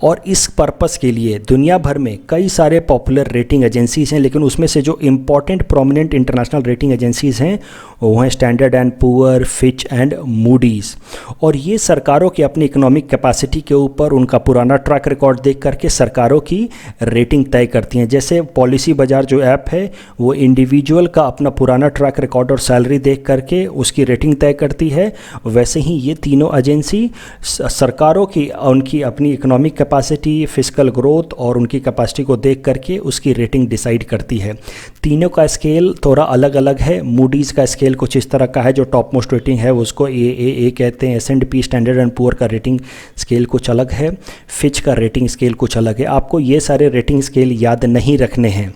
और इस पर्पस के लिए दुनिया भर में कई सारे पॉपुलर रेटिंग एजेंसीज़ हैं, लेकिन उसमें से जो important prominent international rating agencies हैं वो हैं standard and poor, Fitch and Moody's. और ये सरकारों की अपनी इकोनॉमिक कैपेसिटी के ऊपर उनका पुराना ट्रैक रिकॉर्ड देख करके सरकारों की रेटिंग तय करती हैं. जैसे पॉलिसी बाजार जो ऐप है वो इंडिविजुअल का अपना पुराना ट्रैक रिकॉर्ड और सैलरी देख करके उसकी रेटिंग तय करती है, वैसे ही ये तीनों एजेंसी सरकारों की उनकी अपनी इकोनॉमिक कैपेसिटी, फिस्कल ग्रोथ और उनकी कैपेसिटी को देख करके उसकी रेटिंग डिसाइड करती है. तीनों का स्केल थोड़ा अलग अलग है. मूडीज़ का स्केल कुछ इस तरह का है, जो टॉप मोस्ट रेटिंग है उसको ए कहते हैं. S&P स्टैंडर्ड एंड पुअर का रेटिंग स्केल कुछ अलग है. फिच का रेटिंग स्केल कुछ अलग है. आपको ये सारे रेटिंग स्केल याद नहीं रखने हैं,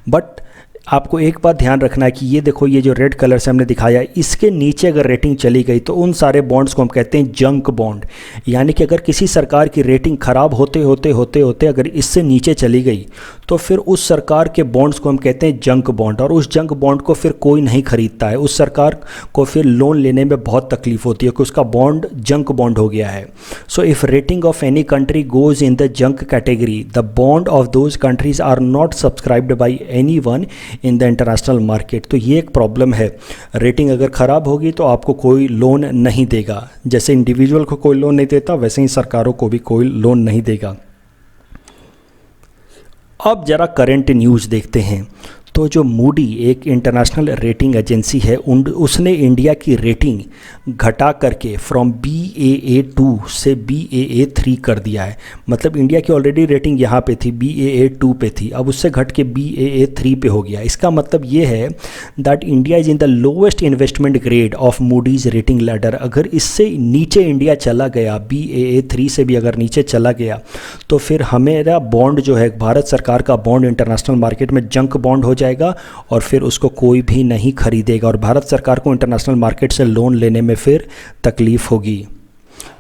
बट आपको एक बात ध्यान रखना है कि ये देखो, ये जो रेड कलर से हमने दिखाया है, इसके नीचे अगर रेटिंग चली गई तो उन सारे बॉन्ड्स को हम कहते हैं जंक बॉन्ड. यानी कि अगर किसी सरकार की रेटिंग ख़राब होते होते अगर इससे नीचे चली गई तो फिर उस सरकार के बॉन्ड्स को हम कहते हैं जंक बॉन्ड, और उस जंक बॉन्ड को फिर कोई नहीं खरीदता है. उस सरकार को फिर लोन लेने में बहुत तकलीफ होती है कि उसका बॉन्ड जंक बॉन्ड हो गया है. So if rating of any country goes in the junk category, the bond of those countries are not subscribed by any one in the international market. तो ये एक प्रॉब्लम है. रेटिंग अगर ख़राब होगी तो आपको कोई लोन नहीं देगा. जैसे इंडिविजुअल को कोई लोन नहीं देता, वैसे ही सरकारों को भी कोई लोन नहीं देगा. अब ज़रा करंट न्यूज़ देखते हैं. तो जो मूडी एक इंटरनेशनल रेटिंग एजेंसी है, उसने इंडिया की रेटिंग घटा करके फ्रॉम Baa2 से Baa3 कर दिया है. मतलब इंडिया की ऑलरेडी रेटिंग यहाँ पे थी, Baa2 पे थी, अब उससे घट के Baa3 पे हो गया. इसका मतलब ये है that India is in the lowest investment grade of Moody's rating ladder. अगर इससे नीचे इंडिया चला गया, Baa3 से भी अगर नीचे चला गया, तो फिर हमारा बॉन्ड जो है, भारत सरकार का बॉन्ड इंटरनेशनल मार्केट में जंक बॉन्ड हो जाएगा और फिर उसको कोई भी नहीं खरीदेगा और भारत सरकार को इंटरनेशनल मार्केट से लोन लेने में फिर तकलीफ़ होगी।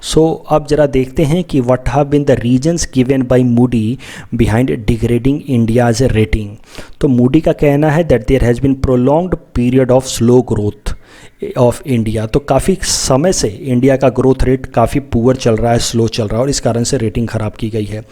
सो अब जरा देखते हैं कि what have been the reasons given by Moody behind degrading India's rating. तो मूडी का कहना है that there has been prolonged period of slow growth of India. तो काफ़ी समय से इंडिया का ग्रोथ रेट काफ़ी पुअर चल रहा है, स्लो चल रहा है और इस कारण से रेटिंग ख़राब की गई है।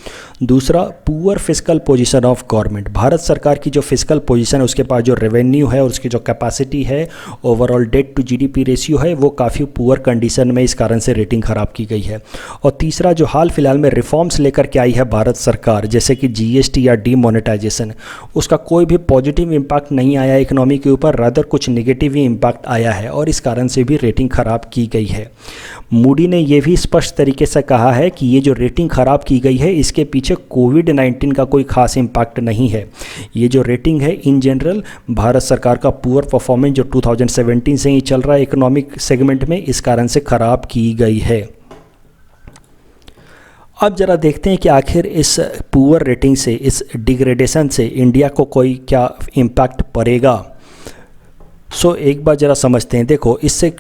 दूसरा, poor fiscal position of government. Bharat सरकार की जो फिस्कल पोजीशन है, उसके पास जो रेवेन्यू है और उसकी जो कैपेसिटी है, overall debt to GDP ratio है, वो काफ़ी पुअर कंडीशन में, इस कारण से रेटिंग ख़राब की गई है। और तीसरा, जो हाल फिलहाल में रिफॉर्म्स लेकर के आई है भारत सरकार, जैसे कि जीएसटी या डीमोनेटाइजेशन, उसका कोई भी पॉजिटिव इम्पैक्ट नहीं आया इकोनॉमी के ऊपर, रादर कुछ निगेटिव ही इम्पैक्ट आया है और इस कारण से भी रेटिंग ख़राब की गई है। मूडी ने यह भी स्पष्ट तरीके से कहा है कि ये जो रेटिंग ख़राब की गई है, इसके पीछे कोविड-19 का कोई खास इम्पैक्ट नहीं है। ये जो रेटिंग है इन जनरल भारत सरकार का पुअर परफॉर्मेंस जो 2017 से ही चल रहा है इकोनॉमिक सेगमेंट में, इस कारण से ख़राब की गई है। अब जरा देखते हैं कि आखिर इस पुअर रेटिंग से, इस डिग्रेडेशन से इंडिया को कोई क्या इम्पैक्ट पड़ेगा। सो एक बार ज़रा समझते हैं। देखो, इससे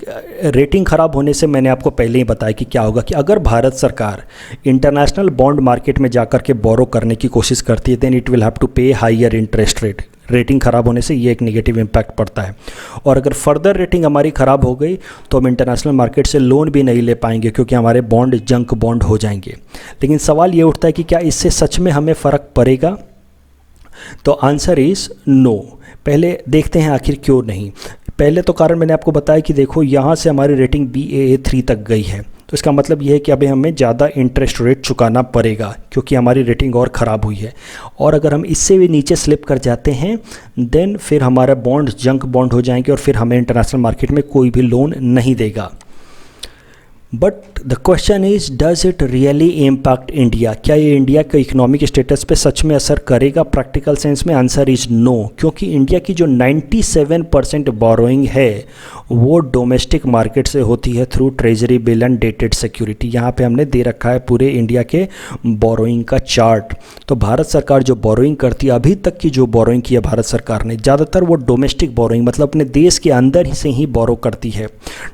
रेटिंग ख़राब होने से मैंने आपको पहले ही बताया कि क्या होगा कि अगर भारत सरकार इंटरनेशनल बॉन्ड मार्केट में जाकर के बोरो करने की कोशिश करती है, then it will have to pay higher interest rate. Rating ख़राब होने से ये एक नेगेटिव इम्पैक्ट पड़ता है और अगर फर्दर रेटिंग हमारी ख़राब हो गई तो हम इंटरनेशनल मार्केट से लोन भी नहीं ले पाएंगे क्योंकि हमारे बॉन्ड जंक बॉन्ड हो जाएंगे। लेकिन सवाल ये उठता है कि क्या इससे सच में हमें फ़र्क पड़ेगा? तो आंसर इज़ नो। पहले देखते हैं आखिर क्यों नहीं। पहले तो कारण मैंने आपको बताया कि देखो, यहाँ से हमारी रेटिंग Baa3 तक गई है, तो इसका मतलब ये है कि अभी हमें ज़्यादा इंटरेस्ट रेट चुकाना पड़ेगा क्योंकि हमारी रेटिंग और ख़राब हुई है। और अगर हम इससे भी नीचे स्लिप कर जाते हैं देन फिर हमारा बॉन्ड जंक बॉन्ड हो जाएंगे और फिर हमें इंटरनेशनल मार्केट में कोई भी लोन नहीं देगा। But the question is, does it really impact India? क्या ये इंडिया के इकोनॉमिक स्टेटस पे सच में असर करेगा प्रैक्टिकल सेंस में? आंसर इज नो, क्योंकि इंडिया की जो 97% बोरोइंग है वो डोमेस्टिक मार्केट से होती है through treasury bill and dated security. यहाँ पे हमने दे रखा है पूरे इंडिया के बोरोइंग का चार्ट। तो भारत सरकार जो बोरोइंग करती है, अभी तक की जो बोरोइंग की है भारत सरकार ने, ज़्यादातर वो डोमेस्टिक बोरोइंग मतलब अपने देश के अंदर ही से ही बोरो करती है।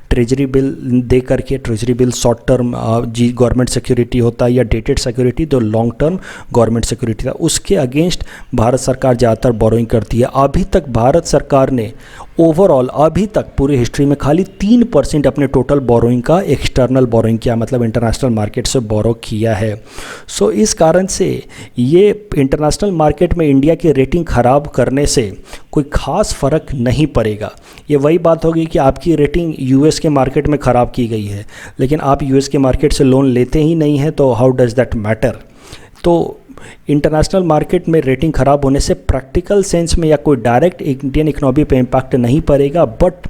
ट्रेजरी बिल दे करके, ट्रेजरी बिल शॉर्ट टर्म जी गवर्नमेंट सिक्योरिटी होता है या डेटेड सिक्योरिटी तो लॉन्ग टर्म गवर्नमेंट सिक्योरिटी था, उसके अगेंस्ट भारत सरकार ज़्यादातर बोरोइंग करती है। अभी तक भारत सरकार ने ओवरऑल अभी तक पूरी हिस्ट्री में खाली 3% अपने टोटल बोरोइंग का एक्सटर्नल बोरोइंग किया, मतलब इंटरनेशनल मार्केट से बोरो किया है। सो इस कारण से ये इंटरनेशनल मार्केट में इंडिया की रेटिंग ख़राब करने से कोई ख़ास फ़र्क नहीं पड़ेगा। ये वही बात होगी कि आपकी रेटिंग यूएस के मार्केट में ख़राब की गई है लेकिन आप यूएस के मार्केट से लोन लेते ही नहीं हैं, तो हाउ डज़ दैट मैटर? तो इंटरनेशनल मार्केट में रेटिंग ख़राब होने से प्रैक्टिकल सेंस में या कोई डायरेक्ट इंडियन इकोनॉमी पे इम्पैक्ट नहीं पड़ेगा, but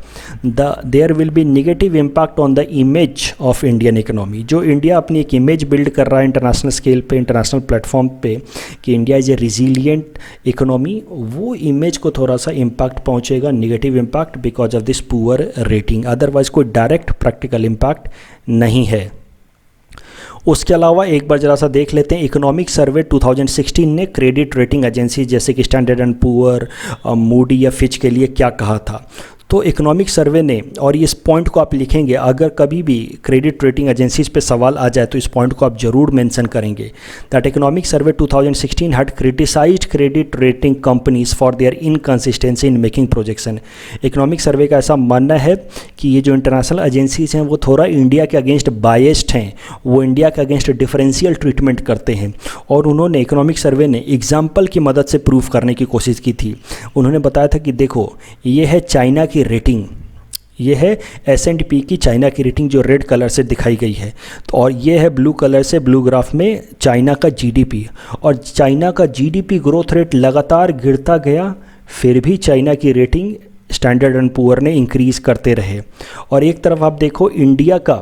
there will be negative impact on the image of Indian economy. जो इंडिया अपनी एक इमेज बिल्ड कर रहा है इंटरनेशनल स्केल पे, इंटरनेशनल प्लेटफॉर्म पे कि India is a resilient economy, वो इमेज को थोड़ा सा इम्पैक्ट पहुँचेगा, negative impact because of this poor rating. Otherwise कोई डायरेक्ट प्रैक्टिकल इम्पैक्ट नहीं है। उसके अलावा एक बार जरा सा देख लेते हैं, इकोनॉमिक सर्वे 2016 ने क्रेडिट रेटिंग एजेंसी जैसे कि स्टैंडर्ड एंड पुअर, मूडी या फिच के लिए क्या कहा था। तो इकोनॉमिक सर्वे ने, और इस पॉइंट को आप लिखेंगे, अगर कभी भी क्रेडिट रेटिंग एजेंसीज पे सवाल आ जाए तो इस पॉइंट को आप जरूर मेंशन करेंगे, that economic survey 2016 had criticised credit rating companies for their inconsistency in making projection. Economic survey का ऐसा मानना है कि ये जो इंटरनेशनल एजेंसीज हैं वो थोड़ा इंडिया के अगेंस्ट बायस्ड हैं, वो इंडिया के अगेंस्ट डिफरेंशियल ट्रीटमेंट करते हैं। और उन्होंने, इकोनॉमिक सर्वे ने एग्जाम्पल की मदद से प्रूव करने की कोशिश की थी। उन्होंने बताया था कि देखो, ये है चाइना की रेटिंग, ये है S&P की चाइना की रेटिंग जो रेड कलर से दिखाई गई है, तो और ये है ब्लू कलर से, ब्लू ग्राफ में चाइना का GDP, और चाइना का GDP ग्रोथ रेट लगातार गिरता गया, फिर भी चाइना की रेटिंग स्टैंडर्ड एंड पुअर ने इंक्रीज़ करते रहे। और एक तरफ आप देखो, इंडिया का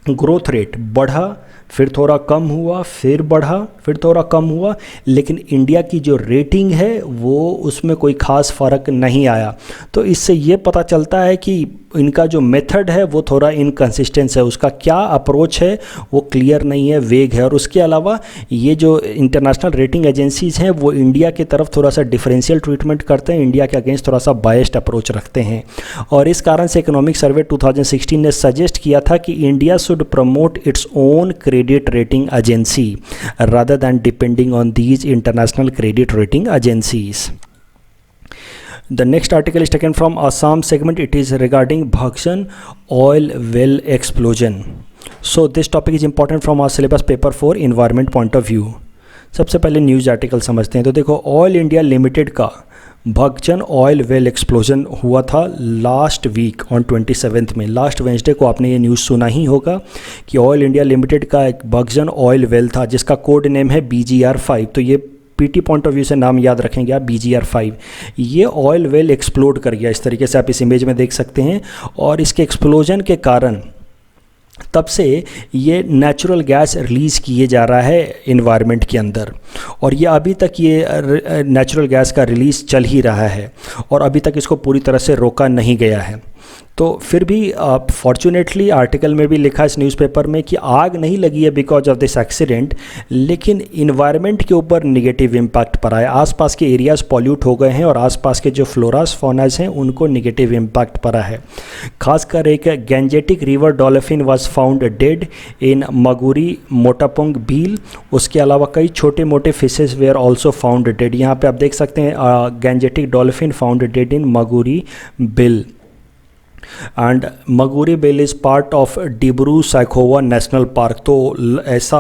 ग्रोथ रेट बढ़ा, फिर थोड़ा कम हुआ, फिर बढ़ा, फिर थोड़ा कम हुआ, लेकिन इंडिया की जो रेटिंग है वो उसमें कोई ख़ास फ़र्क नहीं आया। तो इससे ये पता चलता है कि इनका जो मेथड है वो थोड़ा इनकंसिस्टेंस है, उसका क्या अप्रोच है वो क्लियर नहीं है, वेग है। और उसके अलावा ये जो इंटरनेशनल रेटिंग एजेंसीज़ हैं वो इंडिया की तरफ थोड़ा सा डिफरेंशियल ट्रीटमेंट करते हैं, इंडिया के अगेंस्ट थोड़ा सा बायस्ड अप्रोच रखते हैं। और इस कारण से इकोनॉमिक सर्वे 2016 ने सजेस्ट किया था कि India should promote its own credit rating agency rather than depending on these international credit rating agencies. The next article is taken from Assam segment. It is regarding Bhagshan oil well explosion. So this topic is important from our syllabus paper 4 environment point of view. सबसे पहले news article समझते हैं। तो देखो, oil India limited का भगचन oil well explosion हुआ था last week on 27 में। लास्ट वेंसडे को आपने ये न्यूज़ सुना ही होगा कि ऑयल इंडिया लिमिटेड का एक भगचन ऑयल वेल था जिसका कोड नेम है BGR-5। तो ये पीटी पॉइंट ऑफ व्यू से नाम याद रखेंगे आप, BGR-5। ये ऑयल वेल एक्सप्लोड कर गया, इस तरीके से आप इस इमेज में देख सकते हैं। और इसके एक्सप्लोजन के कारण तब से ये नेचुरल गैस रिलीज़ किए जा रहा है इन्वायरमेंट के अंदर, और ये अभी तक ये नेचुरल गैस का रिलीज़ चल ही रहा है और अभी तक इसको पूरी तरह से रोका नहीं गया है। तो फिर भी फॉर्चुनेटली आर्टिकल में भी लिखा इस न्यूज़पेपर में कि आग नहीं लगी है बिकॉज ऑफ दिस एक्सीडेंट, लेकिन इन्वायरमेंट के ऊपर निगेटिव इम्पैक्ट पड़ा है। आसपास के एरियाज़ पॉल्यूट हो गए हैं और आसपास के जो फ्लोरास फौनाज हैं उनको निगेटिव इम्पैक्ट पड़ा है। खासकर एक Gangetic river dolphin was found dead in Maguri Motapung Beel. उसके अलावा कई छोटे मोटे fishes were also found dead. यहाँ पे आप देख सकते हैं Gangetic dolphin found dead in Maguri Beel. And Maguri Beel is part of Dibru Saikhowa National Park. तो ऐसा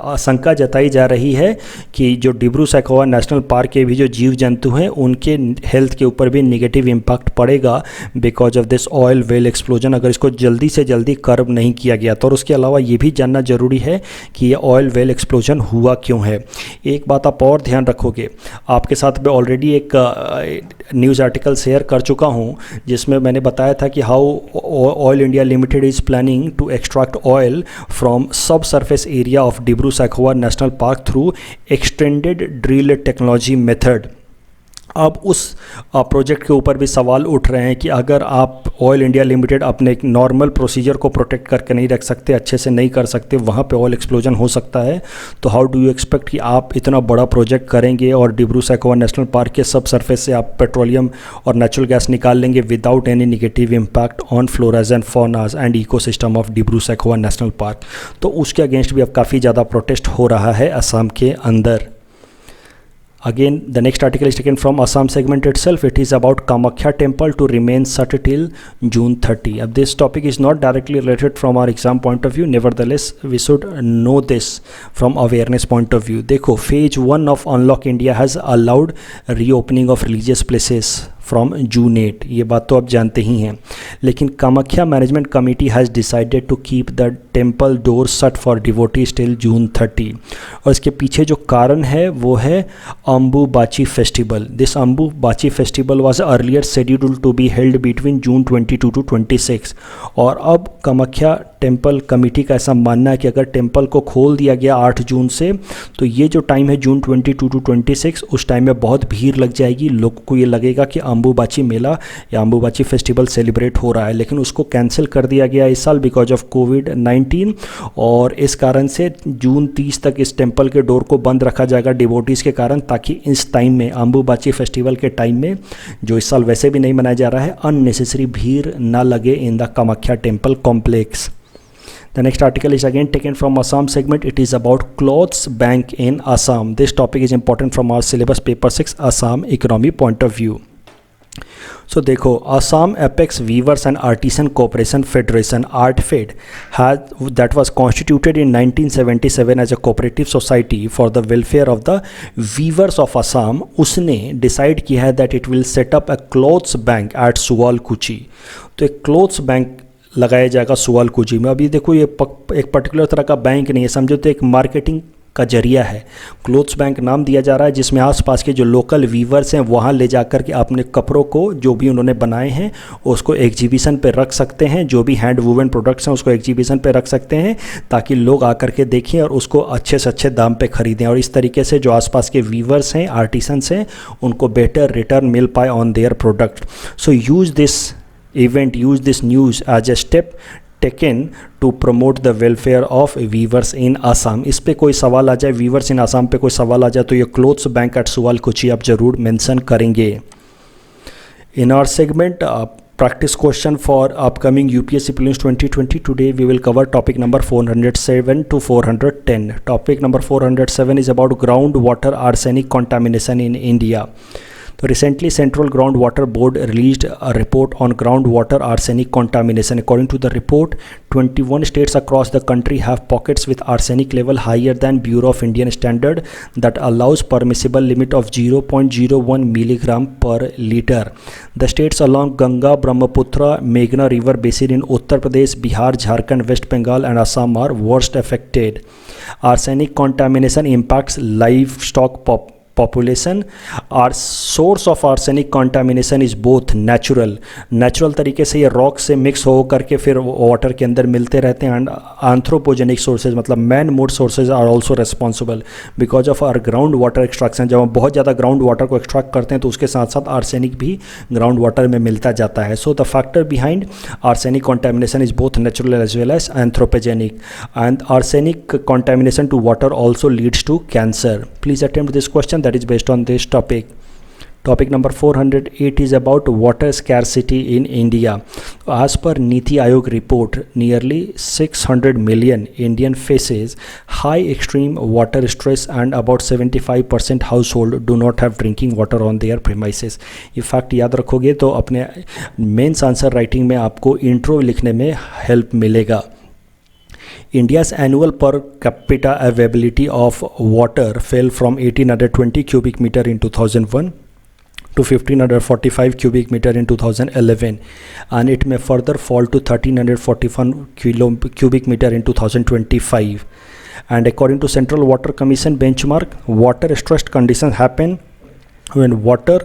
आशंका जताई जा रही है कि जो डिब्रू सैखोवा नेशनल पार्क के भी जो जीव जंतु हैं उनके हेल्थ के ऊपर भी निगेटिव इम्पैक्ट पड़ेगा because of this oil well explosion, अगर इसको जल्दी से जल्दी कर्ब नहीं किया गया तो। और उसके अलावा ये भी जानना जरूरी है कि ये ऑयल वेल एक्सप्लोजन हुआ क्यों है। एक बात आप और ध्यान रखोगे, आपके साथ मैं ऑलरेडी एक न्यूज़ आर्टिकल शेयर कर चुका हूँ जिसमें मैंने बताया था कि how Oil India Limited is planning to extract oil from subsurface area of Dibru-Sakhova National Park through extended drill technology method। अब उस प्रोजेक्ट के ऊपर भी सवाल उठ रहे हैं कि अगर आप ऑयल इंडिया लिमिटेड अपने एक नॉर्मल प्रोसीजर को प्रोटेक्ट करके नहीं रख सकते, अच्छे से नहीं कर सकते, वहाँ पे ऑयल एक्सप्लोजन हो सकता है। तो हाउ डू यू एक्सपेक्ट कि आप इतना बड़ा प्रोजेक्ट करेंगे और डिब्रू सैखोवा नेशनल पार्क के सब सरफेस से आप पेट्रोलियम और नेचुरल गैस निकाल लेंगे without any negative impact on floras and faunas and ecosystem of Dibru Saikhowa National Park. तो उसके अगेंस्ट भी अब काफ़ी ज़्यादा प्रोटेस्ट हो रहा है असम के अंदर। Again, the next article is taken from Assam segment itself. It is about Kamakhya temple to remain shut till June 30. अब this topic is not directly related from our exam point of view. Nevertheless, we should know this from awareness point of view. देखो, phase 1 of Unlock India has allowed reopening of religious places from June 8। ये बात तो आप जानते ही हैं, लेकिन Kamakhya management committee has decided to keep the temple door shut for devotees till June 30। और इसके पीछे जो कारण है वो है Ambubachi festival. This Ambubachi festival was earlier scheduled to be held between June 22 to 26। और अब कामाख्या टेम्पल कमेटी का ऐसा मानना है कि अगर टेम्पल को खोल दिया गया 8 जून से तो ये जो टाइम है June 22 to 26, उस टाइम में बहुत भीड़ लग जाएगी। लोगों को ये लगेगा कि अम्बुबाची मेला या अम्बुबाची फेस्टिवल सेलिब्रेट हो रहा है, लेकिन उसको कैंसिल कर दिया गया इस साल बिकॉज ऑफ कोविड-19। और इस कारण से June 30 तक इस टेम्पल के डोर को बंद रखा जाएगा डिवोटीज़ के कारण, ताकि इस टाइम में अम्बुबाची फेस्टिवल के टाइम में, जो इस साल वैसे भी नहीं मनाया जा रहा है, अननेसेसरी भीड़ ना लगे in the Kamakhya temple complex. The next article is again taken from Assam segment. It is about clothes bank in Assam. This topic is important from our syllabus paper 6 Assam economy point of view. So देखो, Assam Apex Weavers and Artisan Cooperation Federation ArtFed that was constituted in 1977 as a cooperative society for the welfare of the weavers of Assam, उसने decide किया है that it will set up a clothes bank at Sualkuchi। तो एक clothes bank लगाया जाएगा सुवालकुची में। अभी देखो, ये एक पर्टिकुलर तरह का बैंक नहीं है, समझो तो एक मार्केटिंग का जरिया है। क्लोथ्स बैंक नाम दिया जा रहा है जिसमें आसपास के जो लोकल वीवर्स हैं वहाँ ले जाकर के अपने कपड़ों को जो भी उन्होंने बनाए हैं उसको एग्जीबिशन पे रख सकते हैं, जो भी हैंड वूवन प्रोडक्ट्स हैं उसको एग्जीबिशन पे रख सकते हैं ताकि लोग आकर के देखें और उसको अच्छे से अच्छे दाम पे ख़रीदें। और इस तरीके से जो आसपास के वीवर्स हैं, आर्टिसंस हैं, उनको बेटर रिटर्न मिल पाए on their product. So use this event use this news as a step taken to promote the welfare of weavers in Assam. इस पे कोई सवाल आ जाए, weavers in Assam पे कोई सवाल आ जाए तो ये क्लोथ्स बैंक एट सुवालकुची आप जरूर मेंशन करेंगे. In our segment practice question for upcoming UPSC Prelims 2020, today we will cover topic number 407 to 410. Topic number 407 is about groundwater arsenic contamination in India. So recently Central Groundwater Board released a report on groundwater arsenic contamination. According to the report, 21 states across the country have pockets with arsenic level higher than Bureau of Indian Standard that allows permissible limit of 0.01 milligram per liter. The states along Ganga, Brahmaputra, Meghna river basin in Uttar Pradesh, Bihar, Jharkhand, West Bengal and Assam are worst affected. Arsenic contamination impacts livestock population. Our source of arsenic contamination is both natural तरीके से ये rock से mix हो करके फिर water के अंदर मिलते रहते हैं, एंड एंथ्रोपोजेनिक सोर्सेज मतलब man mode sources are also responsible because of our ground water extraction. जब हम बहुत ज़्यादा ग्राउंड वाटर को एक्सट्रैक्ट करते हैं तो उसके साथ साथ आर्सेनिक भी ग्राउंड वाटर में मिलता जाता है. So the factor behind arsenic contamination is both natural as well as anthropogenic, and arsenic contamination to water also leads to cancer. Please attempt this question that is based on this topic. Topic number 408 is about water scarcity in India. As per Niti Aayog report, nearly 600 million Indian faces high extreme water stress and about 75% household do not have drinking water on their premises. ये fact याद रखोगे तो अपने mains answer writing में आपको intro लिखने में help मिलेगा. India's annual per capita availability of water fell from 1820 cubic meter in 2001 to 1545 cubic meter in 2011, and it may further fall to 1341 cubic meter in 2025. And according to Central Water Commission benchmark, water stressed conditions happen when water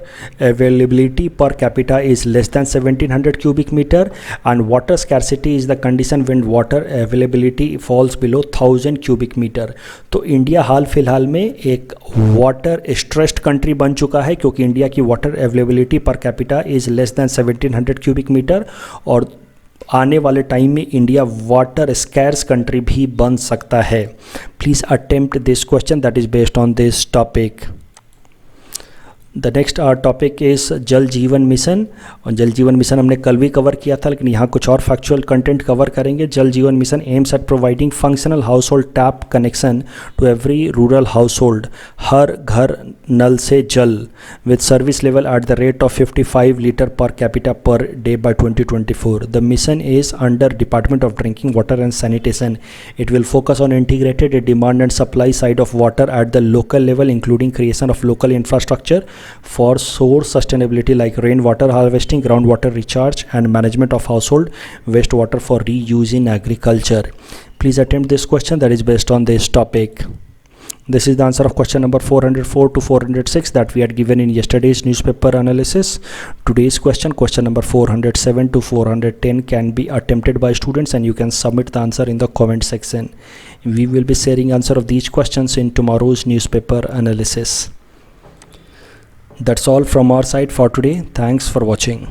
availability per capita is less than 1700 cubic meter, and water scarcity is the condition when water availability falls below 1000 cubic meter. तो India हाल फिलहाल में एक water stressed country बन चुका है क्योंकि India की water availability per capita is less than 1700 cubic metre, और आने वाले टाइम में इंडिया वाटर स्कैर्स कंट्री भी बन सकता है. Please attempt this question that is based on this topic. The next our topic is Jal Jeevan mission. और जल जीवन मिशन हमने कल भी कवर किया था, लेकिन यहाँ कुछ और फैक्चुअल कंटेंट कवर करेंगे. Jal Jeevan mission aims at providing functional household tap connection to every rural household, हर घर नल से जल, with service level at the rate of 55 litre per capita per day by 2024. The mission is under department of drinking water and sanitation. It will focus on integrated demand and supply side of water at the local level, including creation of local infrastructure for source sustainability like rainwater harvesting, groundwater recharge and management of household wastewater for reuse in agriculture. Please attempt this question that is based on this topic. This is the answer of question number 404 to 406 that we had given in yesterday's newspaper analysis. Today's question number 407 to 410 can be attempted by students, and you can submit the answer in the comment section. We will be sharing answer of these questions in tomorrow's newspaper analysis. That's all from our side for today. Thanks for watching.